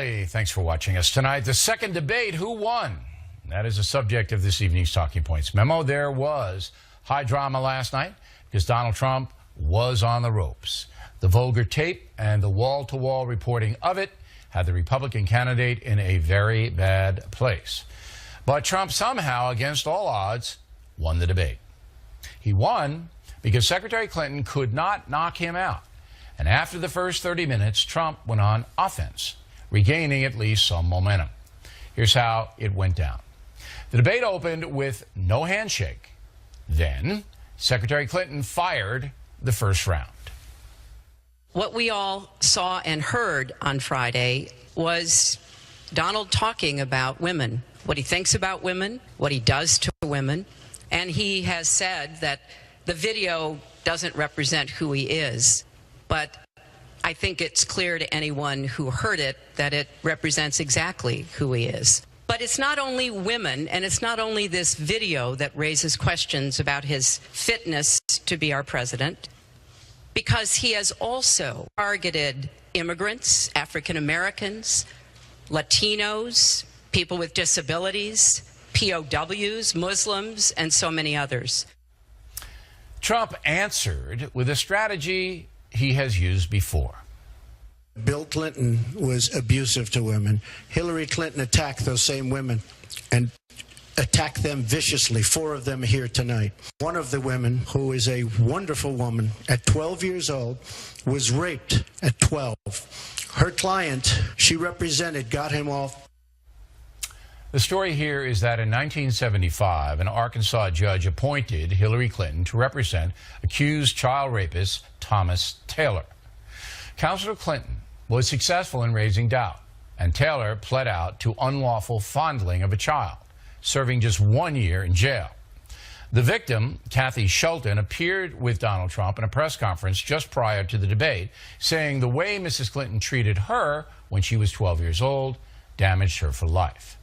OReilly. Thanks for watching us tonight. The second debate, who won? That is the subject of this evening's Talking Points memo. There was high drama last night because Donald Trump was on the ropes. The vulgar tape and the wall-to-wall reporting of it had the Republican candidate in a very bad place. But Trump somehow, against all odds, won the debate. He won because Secretary Clinton could not knock him out. And after the first 30 minutes, Trump went on offense, regaining at least some momentum. Here's how it went down. The debate opened with no handshake. Then, Secretary Clinton fired the first round. What we all saw and heard on Friday was Donald talking about women, what he thinks about women, what he does to women, and he has said that the video doesn't represent who he is. But I think it's clear to anyone who heard it that it represents exactly who he is. But it's not only women, and it's not only this video that raises questions about his fitness to be our president, because he has also targeted immigrants, African Americans, Latinos, people with disabilities, POWs, Muslims, and so many others. Trump answered with a strategy he has used before. Bill Clinton was abusive to women. Hillary Clinton attacked those same women and attacked them viciously. 4 of them are here tonight. One of the women, who is a wonderful woman, at 12 years old, was raped at 12. Her client, she represented, got him off. The story here is that in 1975, an Arkansas judge appointed Hillary Clinton to represent accused child rapist Thomas Taylor. Counselor Clinton was successful in raising doubt, and Taylor pled out to unlawful fondling of a child, serving just 1 year in jail. The victim, Kathy Shelton, appeared with Donald Trump in a press conference just prior to the debate, saying the way Mrs. Clinton treated her when she was 12 years old damaged her for life.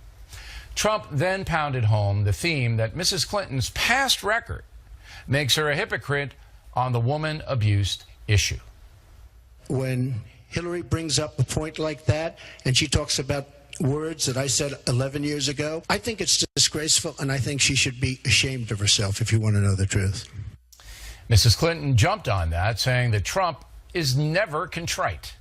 Trump then pounded home the theme that Mrs. Clinton's past record makes her a hypocrite on the woman abuse issue. When Hillary brings up a point like that, and she talks about words that I said 11 years ago, I think it's disgraceful, and I think she should be ashamed of herself, if you want to know the truth. Mrs. Clinton jumped on that, saying that Trump is never contrite.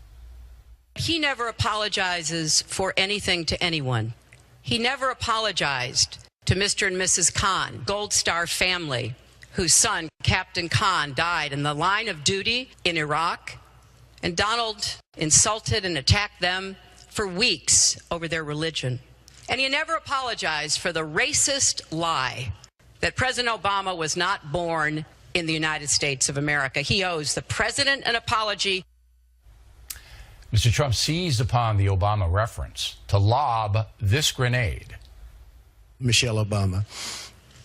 He never apologizes for anything to anyone. He never apologized to Mr. and Mrs. Khan, Gold Star family, whose son, Captain Khan, died in the line of duty in Iraq. And Donald insulted and attacked them for weeks over their religion. And he never apologized for the racist lie that President Obama was not born in the United States of America. He owes the president an apology. Mr. Trump seized upon the Obama reference to lob this grenade. Michelle Obama,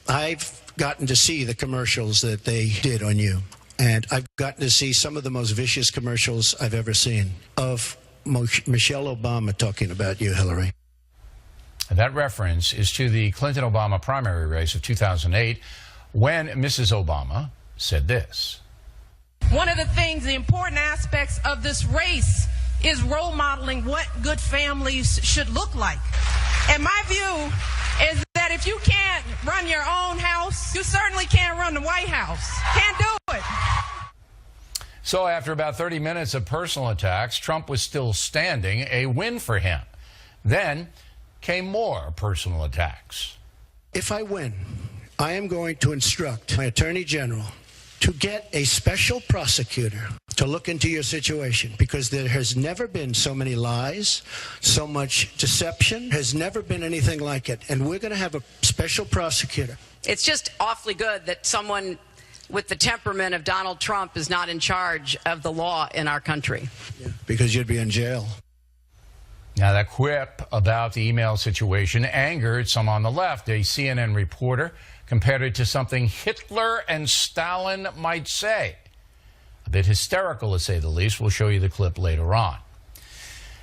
I've gotten to see the commercials that they did on you, and I've gotten to see some of the most vicious commercials I've ever seen of Michelle Obama talking about you, Hillary. That reference is to the Clinton-Obama primary race of 2008, when Mrs. Obama said this. One of the things, the important aspects of this race is role modeling what good families should look like. And my view is that if you can't run your own house, you certainly can't run the White House. Can't do it. So after about 30 minutes of personal attacks, Trump was still standing, a win for him. Then came more personal attacks. If I win, I am going to instruct my Attorney General to get a special prosecutor to look into your situation, because there has never been so many lies, so much deception, has never been anything like it. And we're going to have a special prosecutor. It's just awfully good that someone with the temperament of Donald Trump is not in charge of the law in our country. Yeah, because you'd be in jail. Now, that quip about the email situation angered some on the left. A CNN reporter compared it to something Hitler and Stalin might say. A bit hysterical, to say the least. We'll show you the clip later on.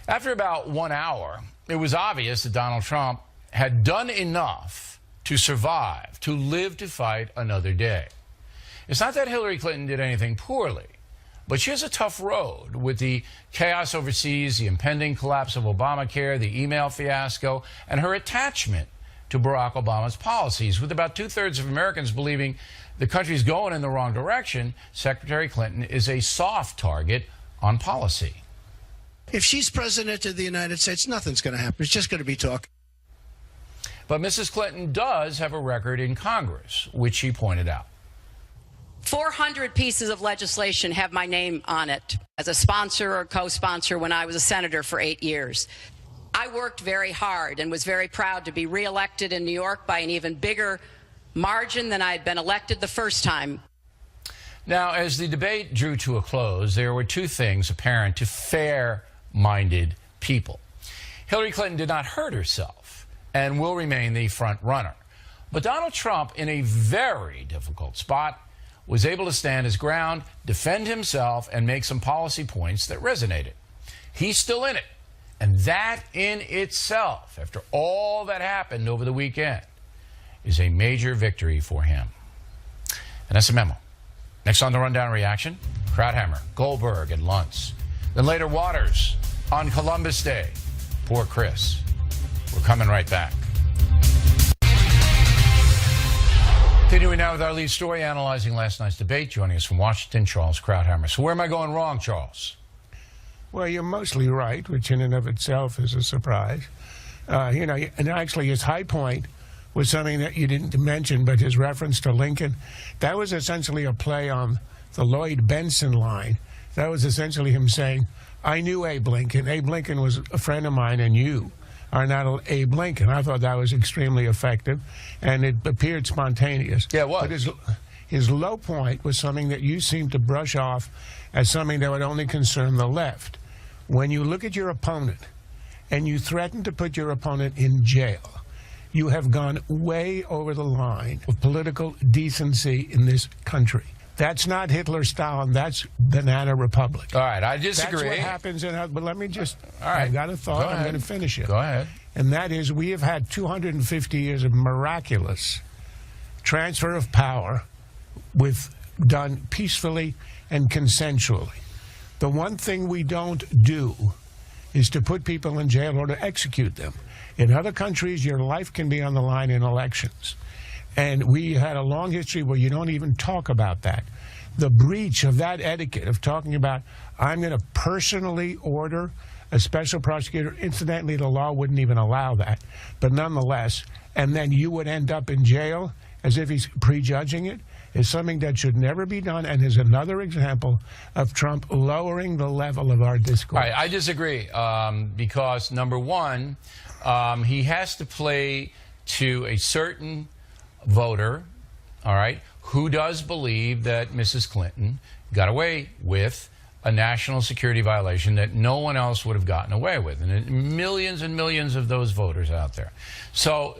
After about 1 hour, it was obvious that Donald Trump had done enough to survive, to live to fight another day. It's not that Hillary Clinton did anything poorly, But she has a tough road with the chaos overseas, the impending collapse of Obamacare, the email fiasco, and her attachment to Barack Obama's policies. With about 2/3 of Americans believing the country's going in the wrong direction, Secretary Clinton is a soft target on policy. If she's president of the United States, nothing's going to happen. It's just going to be talk. But Mrs. Clinton does have a record in Congress, which she pointed out. 400 pieces of legislation have my name on it as a sponsor or co-sponsor when I was a senator for 8 years. I worked very hard and was very proud to be reelected in New York by an even bigger margin than I had been elected the first time. Now, as the debate drew to a close, there were two things apparent to fair-minded people. Hillary Clinton did not hurt herself and will remain the front runner. But Donald Trump, in a very difficult spot, was able to stand his ground, defend himself, and make some policy points that resonated. He's still in it. And that in itself, after all that happened over the weekend, is a major victory for him. And that's a memo. Next on the Rundown Reaction, Krauthammer, Goldberg, and Luntz. Then later, Waters on Columbus Day. Poor Chris. We're coming right back. Continuing now with our lead story, analyzing last night's debate. Joining us from Washington, Charles Krauthammer. So where am I going wrong, Charles? Well, you're mostly right, which in and of itself is a surprise. And actually his high point was something that you didn't mention, but his reference to Lincoln, that was essentially a play on the Lloyd Benson line. That was essentially him saying, I knew Abe Lincoln. Abe Lincoln was a friend of mine, and you are not Abe Lincoln. I thought that was extremely effective, and it appeared spontaneous. Yeah, it was. But his low point was something that you seem to brush off as something that would only concern the left. When you look at your opponent and you threaten to put your opponent in jail, you have gone way over the line of political decency in this country. That's not Hitler, Stalin. That's Banana Republic. All right, I disagree. That's what happens but let me just, all right. I've got a thought. I'm going to finish it. Go ahead. And that is, we have had 250 years of miraculous transfer of power done peacefully and consensually. The one thing we don't do is to put people in jail or to execute them. In other countries, your life can be on the line in elections. And we had a long history where you don't even talk about that. The breach of that etiquette of talking about, I'm going to personally order a special prosecutor. Incidentally, the law wouldn't even allow that. But nonetheless, and then you would end up in jail as if he's prejudging it, is something that should never be done, and is another example of Trump lowering the level of our discourse. All right, I disagree, because, number one, he has to play to a certain voter, all right, who does believe that Mrs. Clinton got away with a national security violation that no one else would have gotten away with. And millions and millions of those voters out there. So,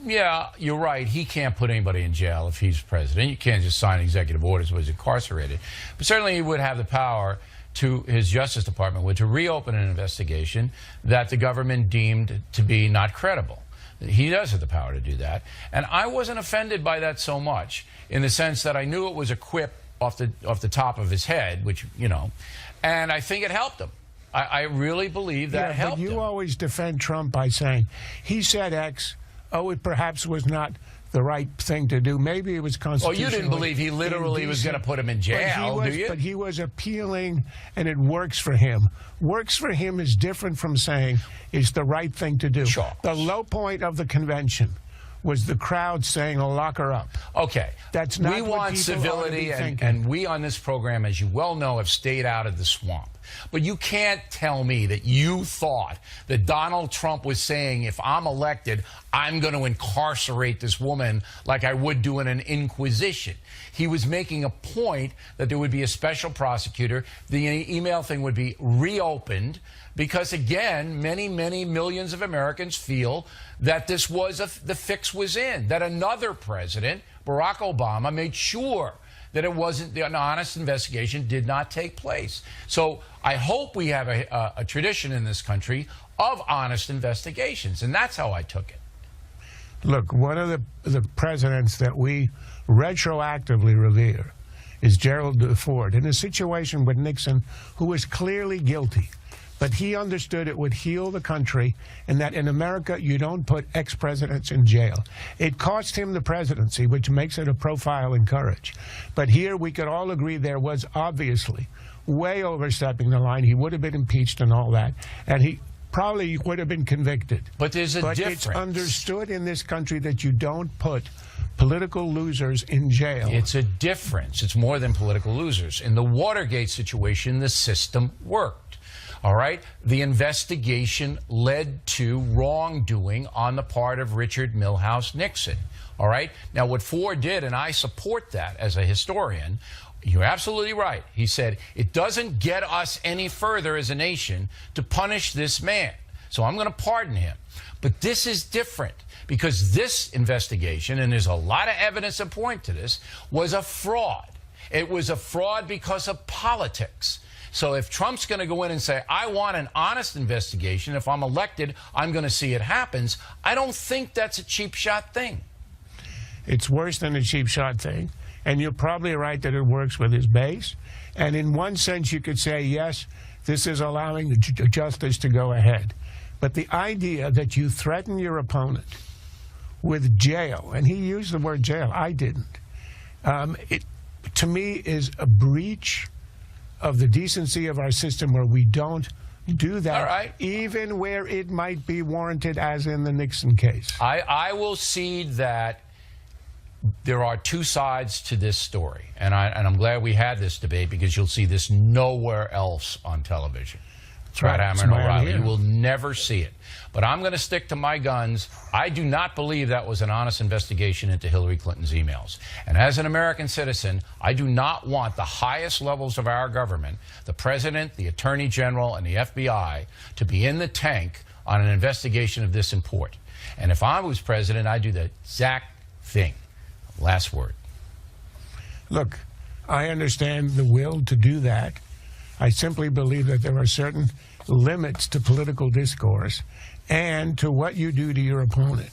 yeah, you're right. He can't put anybody in jail if he's president. You can't just sign executive orders when he's incarcerated. But certainly he would have the power to his Justice Department to reopen an investigation that the government deemed to be not credible. He does have the power to do that. And I wasn't offended by that so much in the sense that I knew it was a quip off the top of his head, which, you know, and I think it helped him. I really believe that helped him. But you always defend Trump by saying, he said X, it perhaps was not the right thing to do. Maybe it was constitutional. Oh, you didn't believe he literally was going to put him in jail, do you? But he was appealing, and it works for him. Works for him is different from saying it's the right thing to do. Sure. The low point of the convention was the crowd saying, lock her up. Okay. That's not we what want civility, and we on this program, as you well know, have stayed out of the swamp. But you can't tell me that you thought that Donald Trump was saying, if I'm elected, I'm going to incarcerate this woman like I would do in an inquisition. He was making a point that there would be a special prosecutor. The email thing would be reopened because, again, many, many millions of Americans feel that this was the fix was in, that another president, Barack Obama, made sure that it wasn't, an honest investigation did not take place. So I hope we have a tradition in this country of honest investigations, and that's how I took it. Look, one of the presidents that we retroactively revere is Gerald Ford, in a situation with Nixon, who was clearly guilty. But he understood it would heal the country, and that in America, you don't put ex-presidents in jail. It cost him the presidency, which makes it a profile in courage. But here, we could all agree there was obviously way overstepping the line. He would have been impeached and all that, and he probably would have been convicted. But there's a difference. It's understood in this country that you don't put political losers in jail. It's a difference. It's more than political losers. In the Watergate situation, the system worked. All right? The investigation led to wrongdoing on the part of Richard Milhouse Nixon. All right? Now, what Ford did, and I support that as a historian, you're absolutely right. He said, it doesn't get us any further as a nation to punish this man. So I'm going to pardon him. But this is different because this investigation, and there's a lot of evidence that point to this, was a fraud. It was a fraud because of politics. So if Trump's going to go in and say, I want an honest investigation, if I'm elected, I'm going to see it happens, I don't think that's a cheap shot thing. It's worse than a cheap shot thing. And you're probably right that it works with his base. And in one sense, you could say, yes, this is allowing the justice to go ahead. But the idea that you threaten your opponent with jail, and he used the word jail, I didn't, it, to me, is a breach of the decency of our system where we don't do that, all right, even where it might be warranted, as in the Nixon case. I will cede that there are two sides to this story, and I'm glad we had this debate because you'll see this nowhere else on television. Krauthammer and O'Reilly. You will never see it. But I'm going to stick to my guns. I do not believe that was an honest investigation into Hillary Clinton's emails. And as an American citizen, I do not want the highest levels of our government, the president, the attorney general, and the FBI, to be in the tank on an investigation of this import. And if I was president, I'd do the exact thing. Last word. Look, I understand the will to do that. I simply believe that there are certain limits to political discourse and to what you do to your opponent.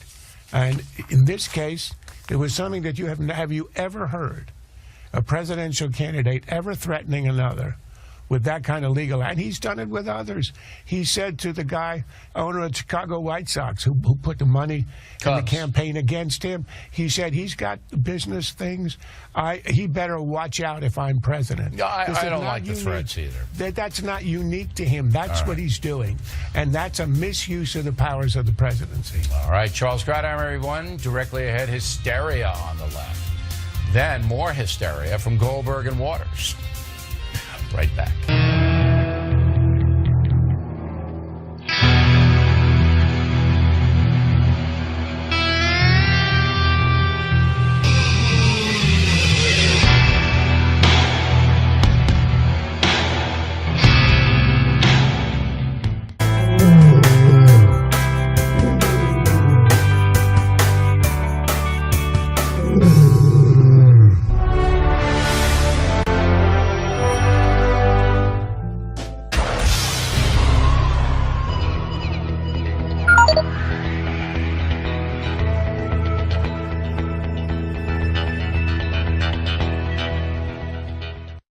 And in this case, it was something that have you ever heard a presidential candidate ever threatening another with that kind of legal, and he's done it with others. He said to the guy, owner of Chicago White Sox, who put the money in the campaign against him, he said, he's got business things. He better watch out if I'm president. No, I don't like the threats either. That's not unique to him. That's what he's doing. And that's a misuse of the powers of the presidency. All right, Charles Krauthammer, everyone. Directly ahead, hysteria on the left. Then more hysteria from Goldberg and Waters. Right back.